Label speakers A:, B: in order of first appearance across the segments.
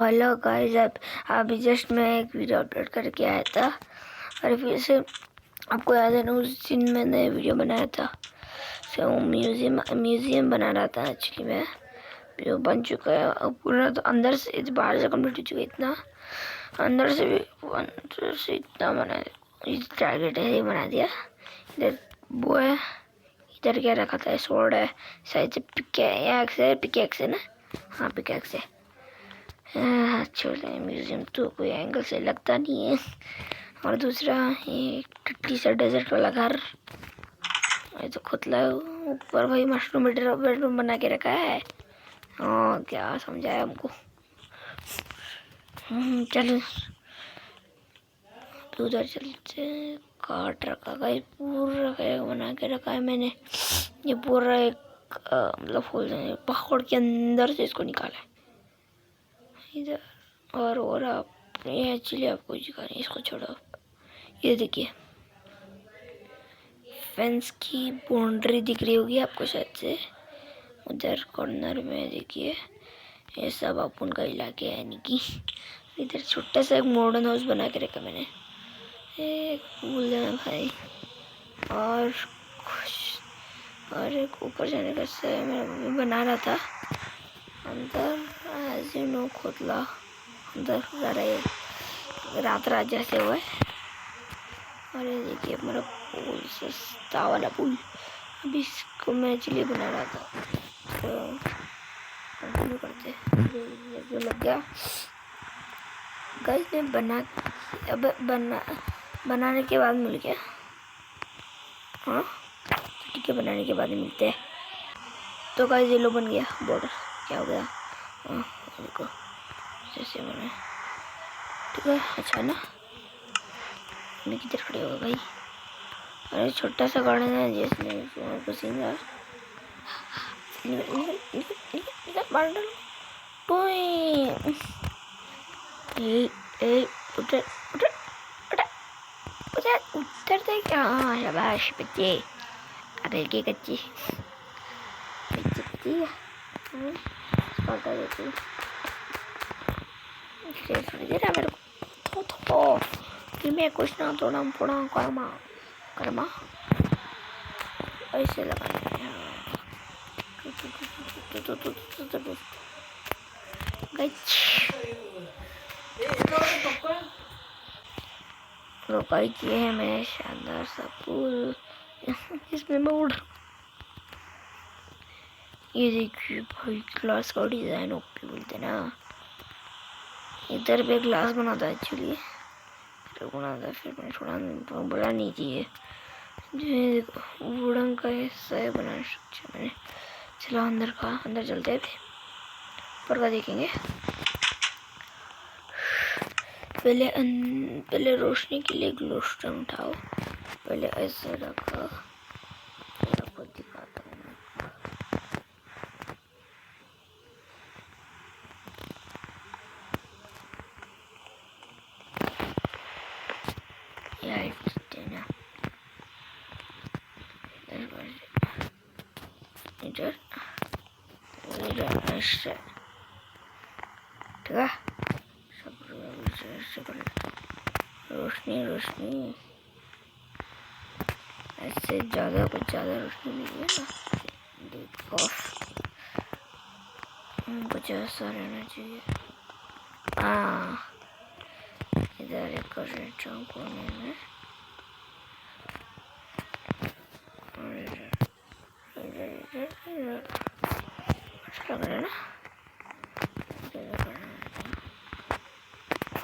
A: Hello guys, अभी just मैं एक वीडियो अपलोड करके आया था और फिर से आपको याद है ना, उस दिन मैंने वीडियो बनाया था। वो म्यूज़ियम बना रहा था। एक्चुअली मैं वीडियो बन चुका है पूरा, तो अंदर से बाहर से कंप्लीट हो चुका है। इतना अंदर से इतना बना, टारगेट है ये बना दिया। इधर वो है, इधर क्या रखा था, स्वॉर्ड है, शायद से पिकैक्स है ना। हाँ, पिकैक्स है। छोटे म्यूजियम तो कोई एंगल से लगता नहीं है। और दूसरा ये टट्टी सा डेजर्ट वाला घर, ये तो खुदला ऊपर भाई मशरूम बेडरूम बना के रखा है। हाँ, क्या समझाया हमको। चलो तो उधर चलते। काट रखा गाइस, पूरा बना के रखा है मैंने। ये पूरा एक मतलब पहाड़ के अंदर से इसको निकाला है इधर। और आप ये एक्चुअली आपको दिखा रहे हैं, इसको छोड़ो। ये देखिए, फेंस की बाउंड्री दिख रही होगी आपको शायद से। उधर कॉर्नर में देखिए, ये सब अपन का इलाके है। यानी कि इधर छोटा सा एक मॉडर्न हाउस बना के रखा मैंने, एक फूल है भाई। और एक ऊपर जाने का से मैं बना रहा था अंदर। एज यू नो, खोदला अंदर जा रहा है, रात जैसे हुआ है। और ये देखिए हमारा पुल, सस्ता वाला पुल। अभी इसको मैं एक्चुअली बना रहा था, तो कंटिन्यू करते। जो लग गया गाइस ने बनाने के बाद मिल गया। हाँ, ठीक है, बनाने के बाद ही मिलते हैं। तो गाइस ये लो बन गया बॉर्डर। क्या हो गया? हाँ देखो, जैसे बना, ठीक है। अच्छा ना, मैं किधर खड़े होगा भाई? अरे छोटा सा गार्डन है जिसमें पसीना निकल मार डालो। उधर उधर उधर उधर उधर से क्या? हाँ शाबाश बच्चे, अरे के कच्ची देती मेरे को कि मैं कुछ ना थोड़ा थोड़ा कर्मा ऐसे लगाना है। रोकाई किए है मैं शानदार सा पुल, इसमें मैं उड़। ये देखिए भाई, ग्लास का डिजाइन ओपी बोलते ना। इधर भी ग्लास बना था एक्चुअली, फिर मैंने थोड़ा बड़ा नहीं चाहिए। देखो वुडन का ऐसा है बना स्ट्रक्चर मैंने। चलो अंदर चलते हैं। अभी ऊपर का देखेंगे। पहले रोशनी के लिए ग्लोस्टोन उठाओ। पहले ऐसे रखा, आपको दिखाता हूँ मैं। इधर ऐसे, ठीक है। सब रोशनी ऐसे कुछ ज़्यादा रोशनी नहीं है ना, देखो कुछ ऐसा रहना चाहिए। हाँ, इधर एक कोने में, अच्छा लग रहा है ना।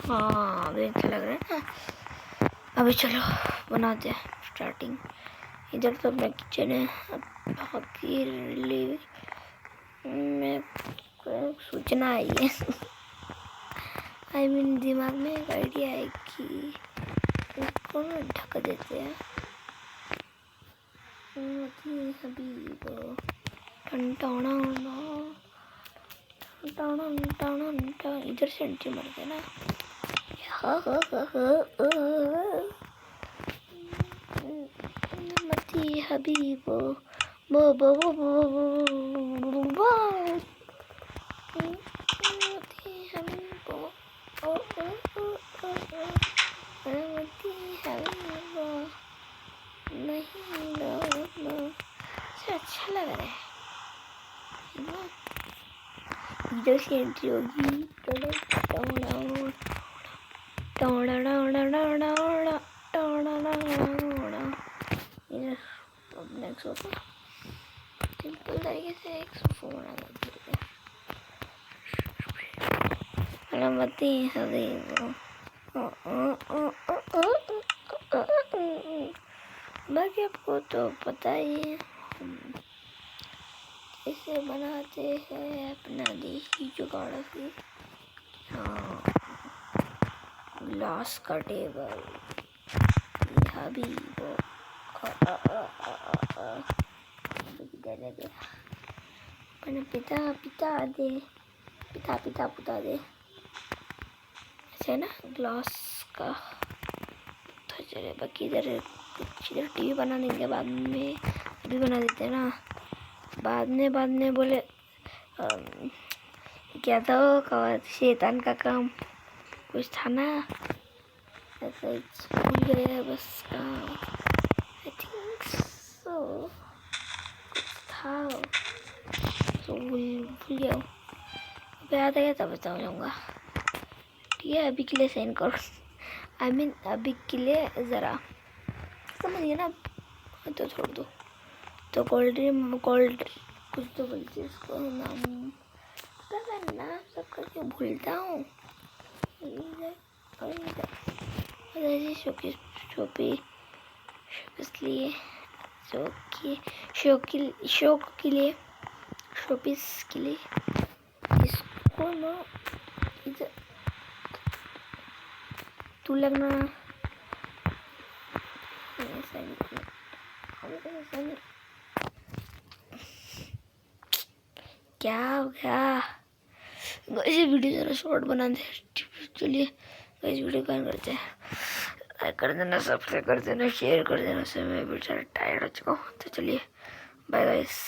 A: हाँ अभी अच्छा लग रहा है ना। अभी चलो बनाते हैं स्टार्टिंग। इधर तो अपना किचन है। बाकी मैं सोचना है ये आई मीन दिमाग में एक आइडिया है कि इसको ढक देते हैं। अभी वो इधर से एंट्री मार देना। मती हबीबो बो बो बो बो बो अनुमति हवा नहीं लौटना। अच्छा लग रहा है ना? इधर से एंट्री होगी। नेक्स्ट होगा सिंपल तरीके से एक सोफा बना देते हैं। अनुमति बाकी आपको तो पता ही है इसे बनाते हैं अपना देसी जुगाड़ से। हाँ, ग्लास का टेबल यहाँ भी वो पिता दे ऐसे ना ग्लास का। तो चले बाकी इधर टीवी बना देंगे बाद में, अभी बना देते हैं ना बाद में बोले क्या था वो शैतान का काम कुछ था ना, ऐसा भूल गया बस काम। आई थिंक सो था तो भूल गया हूँ। अब याद आया तब बता जाऊँगा। ठीक है अभी के लिए सेंड करो। आई मीन अभी के लिए ज़रा समझिए ना, तो छोड़ दो। तो कोल्ड कुछ तो बोलते इसको नाम सब करके भूलता हूँ। शोपीस के लिए इसको ना इधर तू लगना क्या हो गया। वैसे वीडियो ज़रा शॉर्ट बना दे। चलिए वैसे वीडियो कैन करते हैं। लाइक कर देना, सब्सक्राइब कर देना, शेयर कर देना। उससे मैं बेचारा टायर्ड हो चुका हूँ। तो चलिए बाय गाइस।